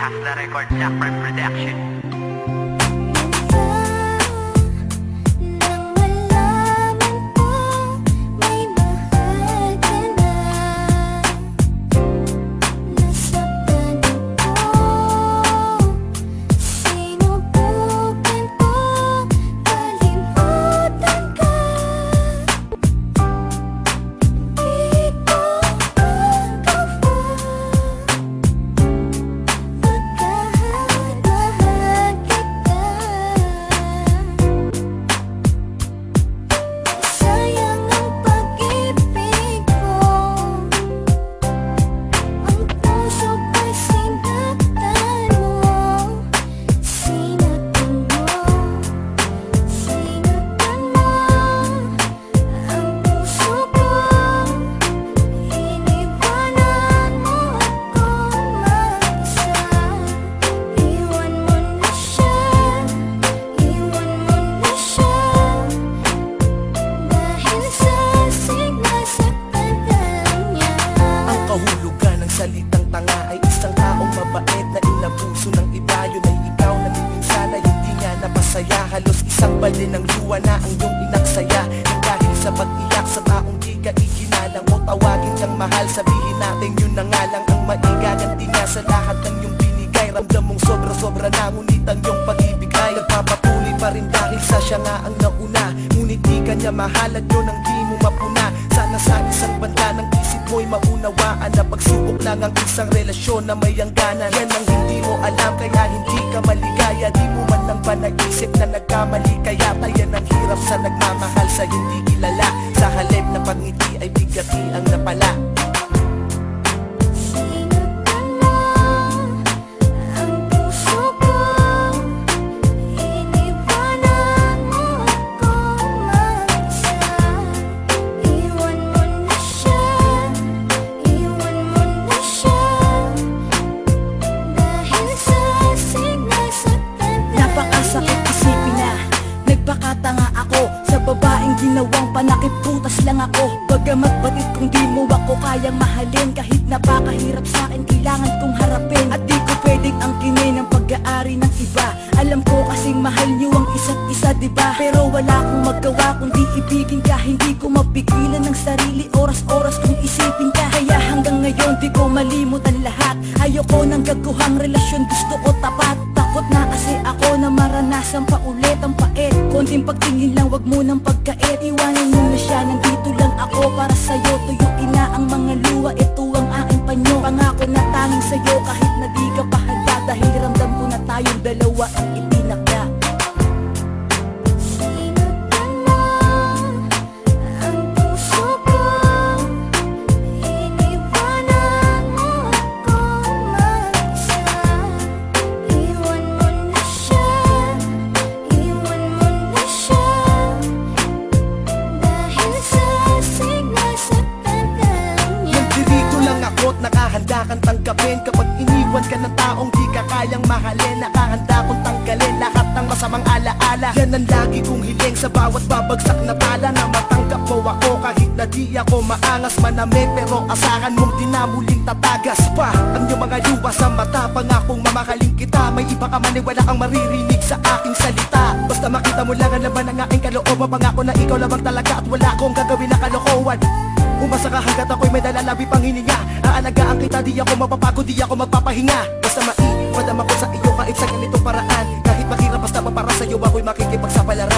Hasla Record, Jackford Production. Salitang tanga ay isang taong mabait na inabuso ng iba. Yun ay ikaw na minsan ay hindi nga napasaya. Halos isang balde ng luwa na ang iyong inaksaya. Nang dahil sa pag-iyak sa taong di ka iginalang o tawagin kang mahal, sabihin natin yun na nga lang ang maigaganti nga sa lahat ng iyong binigay. Ramdam mong sobra-sobra na, ngunit ang iyong pag-ibig ay nagpapatuloy pa rin dahil sa siya nga ang nauna. Ngunit di ka niya mahal at yun ang di mo mapuna. Sana sa isang banda ng isip mo'y maunawaan na pagsubok lang ang isang relasyon na may hangganan. Yan ang hindi mo alam kaya hindi ka maligaya. Di mo man lang ba naisip na nagkamali, kaya tayan ang hirap sa nagmamahal sa hindi kilala. Sa halip na pangiti ay bigati ang napala. Nagpakatanga ako sa babaeng ginawang panakip, putas lang ako. Bagamat batid kung di mo ako kayang mahalin, kahit napakahirap sa'kin kailangan kong harapin. At di ko pwedeng angkinin ang pag-aari ng iba. Alam ko kasing mahal niyo ang isa't isa, diba? Pero wala akong magawa kundi ibigin ka. Hindi ko mapigilan ng sarili, oras-oras kung isipin ka. Kaya hanggang ngayon di ko malimutan lahat. Ayoko ng gaguhang relasyon, gusto ko tapat. Takot na kasi ako na maranasan pa ulit ang pait. Konting pagtingin lang, wag mo nang pagkait. Iwanan mo na siya, nandito lang ako para sa'yo. Tuyuin na ang mga luha, ito ang aking panyo. Pangako na tanging sa'yo kahit na di ka pahala. Dahil ramdam ko na tayong dalawa ang itinakda. Nakahanda kang tanggapin kapag iniwan ka ng taong di ka kayang mahalin. Nakahanda kong tanggalin lahat ng masamang alaala. Yan ang lagi kong hiling sa bawat babagsak na tala. Na matanggap mo ako kahit na di ako maangas manamit. Pero asahan mong di na muling tatagas pa ang iyong mga luwa sa mata. Pangakong mamahalin kita, may iba ka man ay wala kang maririnig sa aking salita. Basta makita mo lang ang laman ng aking kalooban. Pangako na ikaw lamang talaga at wala akong gagawin na kalokohan. Umasa ka hanggat ako'y may dalalabi pang hininga. Aalagaan kita, di ako mapapagod, di ako magpapahinga. Basta maipadama ko sa iyo kahit sa ganitong paraan. Kahit mahirap basta para sa'yo ako'y makikipagsapalaran.